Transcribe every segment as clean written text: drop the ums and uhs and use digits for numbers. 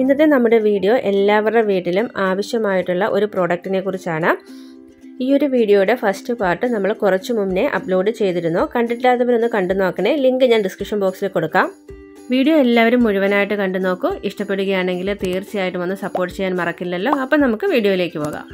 ഇന്നത്തെ നമ്മുടെ വീഡിയോ എല്ലാവരുടെ വീട്ടിലും ആവശ്യമായിട്ടുള്ള ഒരു പ്രോഡക്റ്റിനെ കുറിച്ചാണ്. ഈ ഒരു വീഡിയോയുടെ ഫസ്റ്റ് പാർട്ട് നമ്മൾ കുറച്ച് മുന്നേ അപ്ലോഡ് ചെയ്തിരുന്നു. കണ്ടിട്ടില്ലാത്തവരൊന്ന് കണ്ടു നോക്കണേ. ലിങ്ക് ഞാൻ ഡിസ്ക്രിപ്ഷൻ ബോക്സിൽ കൊടുക്കാം. വീഡിയോ എല്ലാവരും മുഴുവനായിട്ട് കണ്ടു നോക്കൂ. ഇഷ്ടപ്പെടുകയാണെങ്കിൽ തീർച്ചയായിട്ടും ഒന്ന് സപ്പോർട്ട് ചെയ്യാൻ മറക്കില്ലല്ലോ. അപ്പം നമുക്ക് വീഡിയോയിലേക്ക് പോകാം.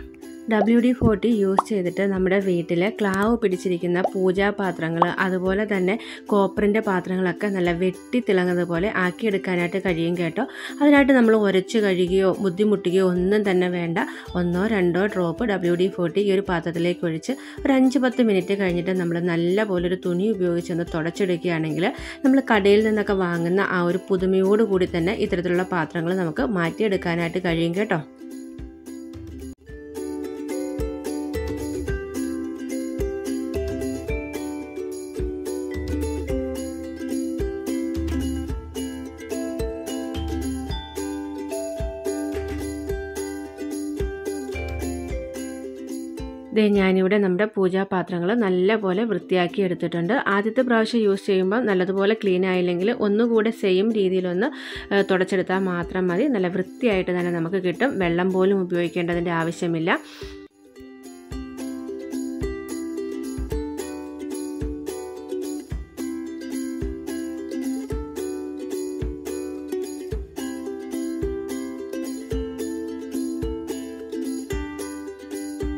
WD40 യൂസ് ചെയ്തിട്ട് നമ്മുടെ വീട്ടിലെ ക്ലാവ് പിടിച്ചിരിക്കുന്ന പൂജാപാത്രങ്ങൾ, അതുപോലെ തന്നെ കോപ്പറിൻ്റെ പാത്രങ്ങളൊക്കെ നല്ല വെട്ടി തിളങ്ങുന്നതുപോലെ ആക്കിയെടുക്കാനായിട്ട് കഴിയും കേട്ടോ. അതിനായിട്ട് നമ്മൾ ഉരച്ച് കഴുകുകയോ ബുദ്ധിമുട്ടുകയോ ഒന്നും തന്നെ വേണ്ട. 1-2 ഡ്രോപ്പ് WD40 ഈ ഒരു പാത്രത്തിലേക്ക് ഒഴിച്ച് ഒരു 5-10 മിനിറ്റ് കഴിഞ്ഞിട്ട് നമ്മൾ നല്ല പോലെ ഒരു തുണി ഉപയോഗിച്ചൊന്ന് തുടച്ചെടുക്കുകയാണെങ്കിൽ നമ്മൾ കടയിൽ നിന്നൊക്കെ വാങ്ങുന്ന ആ ഒരു പുതുമയോടുകൂടി തന്നെ ഇത്തരത്തിലുള്ള പാത്രങ്ങൾ നമുക്ക് മാറ്റിയെടുക്കാനായിട്ട് കഴിയും കേട്ടോ. ഞാനിവിടെ നമ്മുടെ പൂജാപാത്രങ്ങൾ നല്ലപോലെ വൃത്തിയാക്കി എടുത്തിട്ടുണ്ട്. ആദ്യത്തെ പ്രാവശ്യം യൂസ് ചെയ്യുമ്പോൾ നല്ലതുപോലെ ക്ലീൻ ആയില്ലെങ്കിൽ ഒന്നുകൂടെ സെയിം രീതിയിലൊന്ന് തുടച്ചെടുത്താൽ മാത്രം മതി. നല്ല വൃത്തിയായിട്ട് തന്നെ നമുക്ക് കിട്ടും. വെള്ളം പോലും ഉപയോഗിക്കേണ്ടതിൻ്റെ ആവശ്യമില്ല.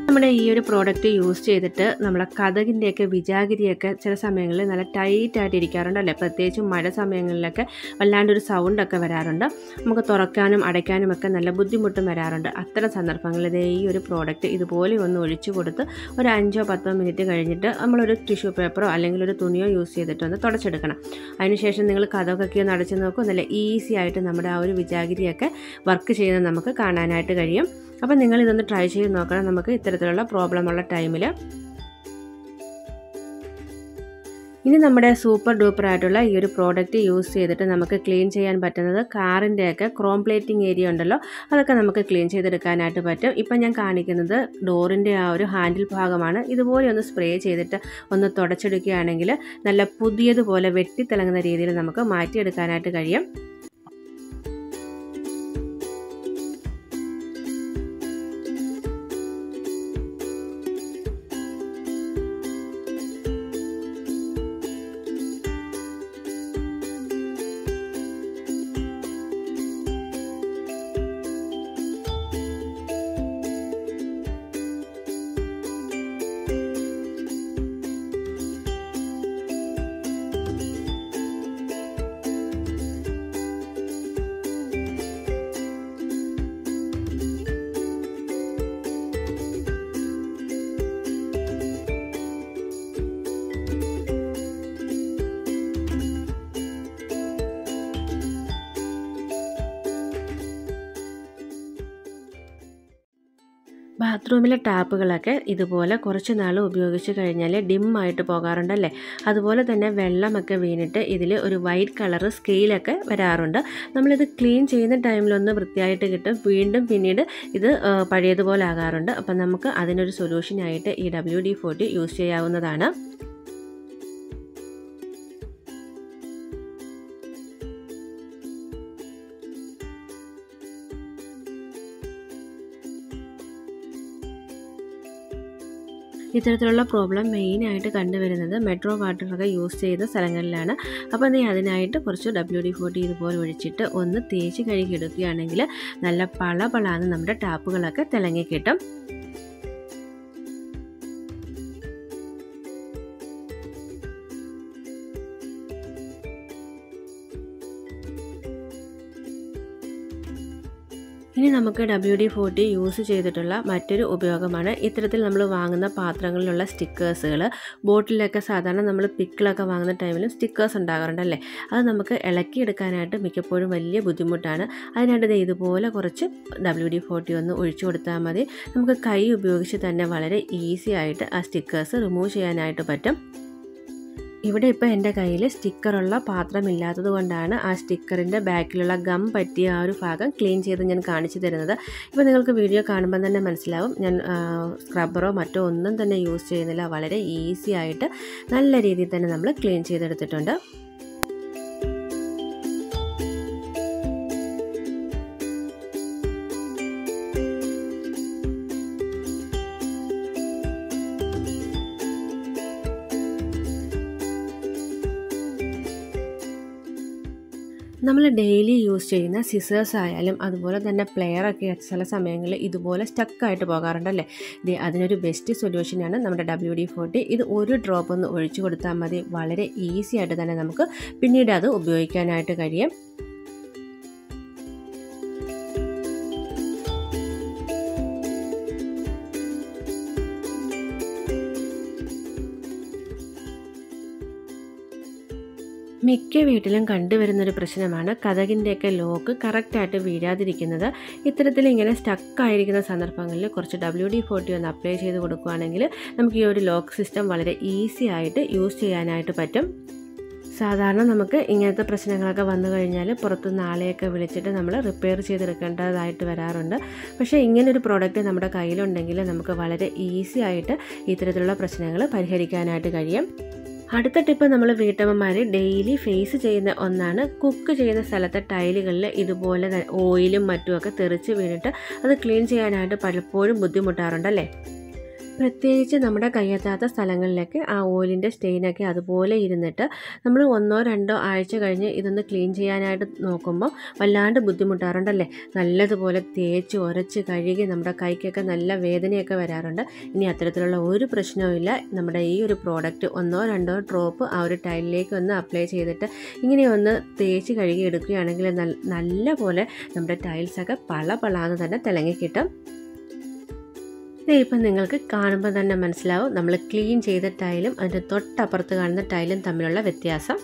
നമ്മുടെ ഈ ഒരു പ്രോഡക്റ്റ് യൂസ് ചെയ്തിട്ട് നമ്മളെ കതകിൻ്റെയൊക്കെ വിജാഗിരിയൊക്കെ ചില സമയങ്ങളിൽ നല്ല ടൈറ്റായിട്ട് ഇരിക്കാറുണ്ട് അല്ലേ. പ്രത്യേകിച്ചും മഴ സമയങ്ങളിലൊക്കെ വല്ലാണ്ടൊരു സൗണ്ടൊക്കെ വരാറുണ്ട്. നമുക്ക് തുറക്കാനും അടയ്ക്കാനും ഒക്കെ നല്ല ബുദ്ധിമുട്ടും വരാറുണ്ട്. അത്തരം സന്ദർഭങ്ങളിൽ ഈ ഒരു പ്രോഡക്റ്റ് ഇതുപോലെ ഒന്ന് ഒഴിച്ചു കൊടുത്ത് ഒരു 5-10 മിനിറ്റ് കഴിഞ്ഞിട്ട് നമ്മളൊരു ടിഷ്യൂ പേപ്പറോ അല്ലെങ്കിൽ ഒരു തുണിയോ യൂസ് ചെയ്തിട്ടൊന്ന് തുടച്ചെടുക്കണം. അതിനുശേഷം നിങ്ങൾ കതകൊക്കെ ഒന്ന് അടച്ച് നോക്കൂ. നല്ല ഈസി ആയിട്ട് നമ്മുടെ ആ ഒരു വിജാഗിരിയൊക്കെ വർക്ക് ചെയ്യുന്നത് നമുക്ക് കാണാനായിട്ട് കഴിയും. അപ്പം നിങ്ങൾ ഇതൊന്ന് ട്രൈ ചെയ്ത് നോക്കണം. നമുക്ക് ഇത്തരത്തിലുള്ള പ്രോബ്ലമുള്ള ടൈമിൽ ഇനി നമ്മുടെ സൂപ്പർ ഡൂപ്പർ ആയിട്ടുള്ള ഈ ഒരു പ്രോഡക്റ്റ് യൂസ് ചെയ്തിട്ട് നമുക്ക് ക്ലീൻ ചെയ്യാൻ പറ്റുന്നത് കാറിൻ്റെയൊക്കെ ക്രോം പ്ലേറ്റിംഗ് ഏരിയ ഉണ്ടല്ലോ, അതൊക്കെ നമുക്ക് ക്ലീൻ ചെയ്തെടുക്കാനായിട്ട് പറ്റും. ഇപ്പം ഞാൻ കാണിക്കുന്നത് ഡോറിൻ്റെ ആ ഒരു ഹാൻഡിൽ ഭാഗമാണ്. ഇതുപോലെ ഒന്ന് സ്പ്രേ ചെയ്തിട്ട് ഒന്ന് തുടച്ചെടുക്കുകയാണെങ്കിൽ നല്ല പുതിയതുപോലെ വെട്ടിത്തിളങ്ങുന്ന രീതിയിൽ നമുക്ക് മാറ്റിയെടുക്കാനായിട്ട് കഴിയും. ബാത്റൂമിലെ ടാപ്പുകളൊക്കെ ഇതുപോലെ കുറച്ച് നാൾ ഉപയോഗിച്ച് കഴിഞ്ഞാൽ ഡിമ്മായിട്ട് പോകാറുണ്ടല്ലേ. അതുപോലെ തന്നെ വെള്ളമൊക്കെ വീണിട്ട് ഇതിൽ ഒരു വൈറ്റ് കളറ് സ്കെയിലൊക്കെ വരാറുണ്ട്. നമ്മളിത് ക്ലീൻ ചെയ്യുന്ന ടൈമിലൊന്ന് വൃത്തിയായിട്ട് കിട്ടും. വീണ്ടും പിന്നീട് ഇത് പഴയതുപോലെ ആകാറുണ്ട്. അപ്പം നമുക്ക് അതിനൊരു സൊല്യൂഷനായിട്ട് ഈ WD40 യൂസ് ചെയ്യാവുന്നതാണ്. ഇത്തരത്തിലുള്ള പ്രോബ്ലം മെയിനായിട്ട് കണ്ടുവരുന്നത് മെട്രോ വാട്ടറൊക്കെ യൂസ് ചെയ്ത സ്ഥലങ്ങളിലാണ്. അപ്പോൾ അതിനായിട്ട് കുറച്ച് WD40 ഇതുപോലെ ഒഴിച്ചിട്ട് ഒന്ന് തേച്ച് കഴുകിയെടുക്കുകയാണെങ്കിൽ നല്ല പളപളാന്ന് നമ്മുടെ ടാപ്പുകളൊക്കെ തിളങ്ങി കിട്ടും. ഇനി നമുക്ക് WD40 യൂസ് ചെയ്തിട്ടുള്ള മറ്റൊരു ഉപയോഗമാണ് ഇത്തരത്തിൽ നമ്മൾ വാങ്ങുന്ന പാത്രങ്ങളിലുള്ള സ്റ്റിക്കേഴ്സുകൾ. ബോട്ടിലൊക്കെ സാധാരണ നമ്മൾ പിക്കിളൊക്കെ വാങ്ങുന്ന ടൈമിലും സ്റ്റിക്കേഴ്സ് ഉണ്ടാകാറുണ്ടല്ലേ. അത് നമുക്ക് ഇളക്കിയെടുക്കാനായിട്ട് മിക്കപ്പോഴും വലിയ ബുദ്ധിമുട്ടാണ്. അതിനായിട്ട് ഇതുപോലെ കുറച്ച് WD40 ഒന്ന് ഒഴിച്ചു കൊടുത്താൽ മതി. നമുക്ക് കൈ ഉപയോഗിച്ച് തന്നെ വളരെ ഈസി ആയിട്ട് ആ സ്റ്റിക്കേഴ്സ് റിമൂവ് ചെയ്യാനായിട്ട് പറ്റും. ഇവിടെ ഇപ്പോൾ എൻ്റെ കയ്യിൽ സ്റ്റിക്കറുള്ള പാത്രമില്ലാത്തത് കൊണ്ടാണ് ആ സ്റ്റിക്കറിൻ്റെ ബാക്കിലുള്ള ഗം പറ്റിയ ആ ഒരു ഭാഗം ക്ലീൻ ചെയ്ത് ഞാൻ കാണിച്ചു തരുന്നത്. ഇപ്പോൾ നിങ്ങൾക്ക് വീഡിയോ കാണുമ്പോൾ തന്നെ മനസ്സിലാവും ഞാൻ സ്ക്രബ്ബറോ മറ്റോ ഒന്നും തന്നെ യൂസ് ചെയ്യുന്നില്ല. വളരെ ഈസി ആയിട്ട് നല്ല രീതിയിൽ തന്നെ നമ്മൾ ക്ലീൻ ചെയ്തെടുത്തിട്ടുണ്ട്. നമ്മൾ ഡെയിലി യൂസ് ചെയ്യുന്ന സിസേഴ്സ് ആയാലും അതുപോലെ തന്നെ പ്ലെയറൊക്കെ ചില സമയങ്ങളിൽ ഇതുപോലെ സ്റ്റക്കായിട്ട് പോകാറുണ്ടല്ലേ. അതിനൊരു ബെസ്റ്റ് സൊല്യൂഷനാണ് നമ്മുടെ WD40. ഇത് ഒരു ഡ്രോപ്പ് ഒന്ന് ഒഴിച്ചു കൊടുത്താൽ മതി. വളരെ ഈസി ആയിട്ട് തന്നെ നമുക്ക് പിന്നീട് അത് ഉപയോഗിക്കാനായിട്ട് കഴിയും. മിക്ക വീട്ടിലും കണ്ടുവരുന്നൊരു പ്രശ്നമാണ് കതകിൻ്റെയൊക്കെ ലോക്ക് കറക്റ്റായിട്ട് വീഴാതിരിക്കുന്നത്. ഇത്തരത്തിൽ ഇങ്ങനെ സ്റ്റക്കായിരിക്കുന്ന സന്ദർഭങ്ങളിൽ കുറച്ച് WD40 ഒന്ന് അപ്ലൈ ചെയ്ത് കൊടുക്കുകയാണെങ്കിൽ നമുക്ക് ഈ ഒരു ലോക്ക് സിസ്റ്റം വളരെ ഈസി ആയിട്ട് യൂസ് ചെയ്യാനായിട്ട് പറ്റും. സാധാരണ നമുക്ക് ഇങ്ങനത്തെ പ്രശ്നങ്ങളൊക്കെ വന്നു കഴിഞ്ഞാൽ പുറത്തുനിന്ന് ആളെയൊക്കെ വിളിച്ചിട്ട് നമ്മൾ റിപ്പയർ ചെയ്തെടുക്കേണ്ടതായിട്ട് വരാറുണ്ട്. പക്ഷേ ഇങ്ങനൊരു പ്രോഡക്റ്റ് നമ്മുടെ കയ്യിലുണ്ടെങ്കിൽ നമുക്ക് വളരെ ഈസി ആയിട്ട് ഇത്തരത്തിലുള്ള പ്രശ്നങ്ങൾ പരിഹരിക്കാനായിട്ട് കഴിയും. അടുത്ത ടിപ്പ് നമ്മൾ വീട്ടമ്മമാർ ഡെയിലി ഫേസ് ചെയ്യുന്ന ഒന്നാണ്. കുക്ക് ചെയ്യുന്ന സ്ഥലത്തെ ടൈലുകളിൽ ഇതുപോലെ ഓയിലും മറ്റുമൊക്കെ തെറിച്ച് വീണിട്ട് അത് ക്ലീൻ ചെയ്യാനായിട്ട് പലപ്പോഴും ബുദ്ധിമുട്ടാറുണ്ടല്ലേ. പ്രത്യേകിച്ച് നമ്മുടെ കയ്യെത്താത്ത സ്ഥലങ്ങളിലൊക്കെ ആ ഓയിലിൻ്റെ സ്റ്റെയിനൊക്കെ അതുപോലെ ഇരുന്നിട്ട് നമ്മൾ 1-2 ആഴ്ച കഴിഞ്ഞ് ഇതൊന്ന് ക്ലീൻ ചെയ്യാനായിട്ട് നോക്കുമ്പോൾ വല്ലാണ്ട് ബുദ്ധിമുട്ടാറുണ്ടല്ലേ. നല്ലതുപോലെ തേച്ച് ഉരച്ച് കഴുകി നമ്മുടെ കൈക്കൊക്കെ നല്ല വേദനയൊക്കെ വരാറുണ്ട്. ഇനി അത്തരത്തിലുള്ള ഒരു പ്രശ്നവുമില്ല. നമ്മുടെ ഈ ഒരു പ്രോഡക്റ്റ് 1-2 ഡ്രോപ്പ് ആ ഒരു ടൈലിലേക്ക് ഒന്ന് അപ്ലൈ ചെയ്തിട്ട് ഇങ്ങനെ ഒന്ന് തേച്ച് കഴുകി എടുക്കുകയാണെങ്കിൽ നല്ല പോലെ നമ്മുടെ ടൈൽസൊക്കെ പളപളാന്ന് തന്നെ തിളങ്ങി കിട്ടും. ഇപ്പം നിങ്ങൾക്ക് കാണുമ്പോൾ തന്നെ മനസ്സിലാവും നമ്മൾ ക്ലീൻ ചെയ്ത ടൈലും അതിൻ്റെ തൊട്ടപ്പുറത്ത് കാണുന്ന ടൈലും തമ്മിലുള്ള വ്യത്യാസം.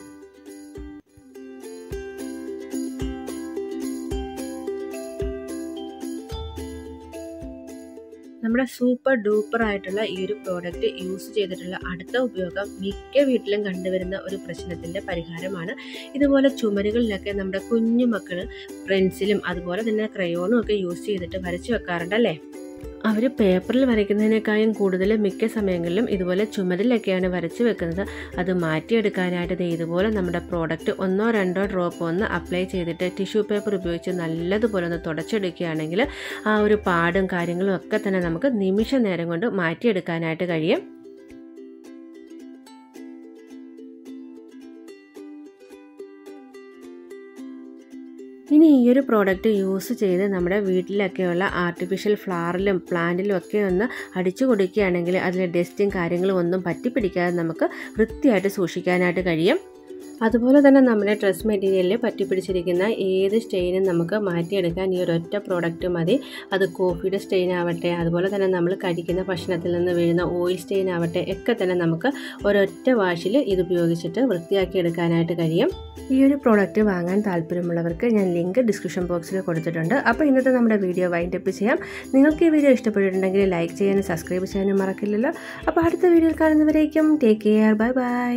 നമ്മുടെ സൂപ്പർ ഡൂപ്പർ ആയിട്ടുള്ള ഈ ഒരു പ്രോഡക്റ്റ് യൂസ് ചെയ്തിട്ടുള്ള അടുത്ത ഉപയോഗം മിക്ക വീട്ടിലും കണ്ടുവരുന്ന ഒരു പ്രശ്നത്തിൻ്റെ പരിഹാരമാണ്. ഇതുപോലെ ചുമരുകളിലൊക്കെ നമ്മുടെ കുഞ്ഞു മക്കൾ പെൻസിലും അതുപോലെ തന്നെ ക്രയോണും ഒക്കെ യൂസ് ചെയ്തിട്ട് വരച്ച് വെക്കാറുണ്ടല്ലേ. അവർ പേപ്പറിൽ വരയ്ക്കുന്നതിനേക്കാളും കൂടുതൽ മിക്ക സമയങ്ങളിലും ഇതുപോലെ ചുമരിലൊക്കെയാണ് വരച്ച് വെക്കുന്നത്. അത് മാറ്റിയെടുക്കാനായിട്ട് ഇതുപോലെ നമ്മുടെ പ്രോഡക്റ്റ് 1-2 ഡ്രോപ്പ് ഒന്ന് അപ്ലൈ ചെയ്തിട്ട് ടിഷ്യൂ പേപ്പർ ഉപയോഗിച്ച് നല്ലതുപോലെ ഒന്ന് തുടച്ചെടുക്കുകയാണെങ്കിൽ ആ ഒരു പാടും കാര്യങ്ങളും ഒക്കെ തന്നെ നമുക്ക് നിമിഷ നേരം കൊണ്ട് മാറ്റിയെടുക്കാനായിട്ട് കഴിയും. ഇനി ഈ ഒരു പ്രോഡക്റ്റ് യൂസ് ചെയ്ത് നമ്മുടെ വീട്ടിലൊക്കെയുള്ള ആർട്ടിഫിഷ്യൽ ഫ്ലവറിലും പ്ലാന്റിലും ഒക്കെ ഒന്ന് അടിച്ചു കൊടുക്കുകയാണെങ്കിൽ അതിലെ ഡസ്റ്റും കാര്യങ്ങളും ഒന്നും പറ്റിപ്പിടിക്കാതെ നമുക്ക് വൃത്തിയായിട്ട് സൂക്ഷിക്കാനായിട്ട് കഴിയും. അതുപോലെ തന്നെ നമ്മുടെ ഡ്രസ് മെറ്റീരിയലിൽ പറ്റിപ്പിടിച്ചിരിക്കുന്ന ഏത് സ്റ്റെയിനും നമുക്ക് മാറ്റിയെടുക്കാൻ ഈ ഒരൊറ്റ പ്രോഡക്റ്റ് മതി. അത് കോഫിയുടെ സ്റ്റെയിൻ ആവട്ടെ, അതുപോലെ തന്നെ നമ്മൾ കഴിക്കുന്ന ഭക്ഷണത്തിൽ നിന്ന് വീഴുന്ന ഓയിൽ സ്റ്റെയിൻ ആവട്ടെ, ഒക്കെ തന്നെ നമുക്ക് ഒരൊറ്റ വാഷിൽ ഇത് ഉപയോഗിച്ചിട്ട് വൃത്തിയാക്കി എടുക്കാനായിട്ട് കഴിയും. ഈ ഒരു പ്രോഡക്റ്റ് വാങ്ങാൻ താല്പര്യമുള്ളവർക്ക് ഞാൻ ലിങ്ക് ഡിസ്ക്രിപ്ഷൻ ബോക്സിൽ കൊടുത്തിട്ടുണ്ട്. അപ്പോൾ ഇന്നത്തെ നമ്മുടെ വീഡിയോ വൈൻഡപ്പ് ചെയ്യാം. നിങ്ങൾക്ക് ഈ വീഡിയോ ഇഷ്ടപ്പെട്ടിട്ടുണ്ടെങ്കിൽ ലൈക്ക് ചെയ്യാനും സബ്സ്ക്രൈബ് ചെയ്യാനും മറക്കില്ലല്ലോ. അപ്പോൾ അടുത്ത വീഡിയോയിൽ കാണുന്നവരേക്കും ടേക്ക് കെയർ, ബൈ ബൈ.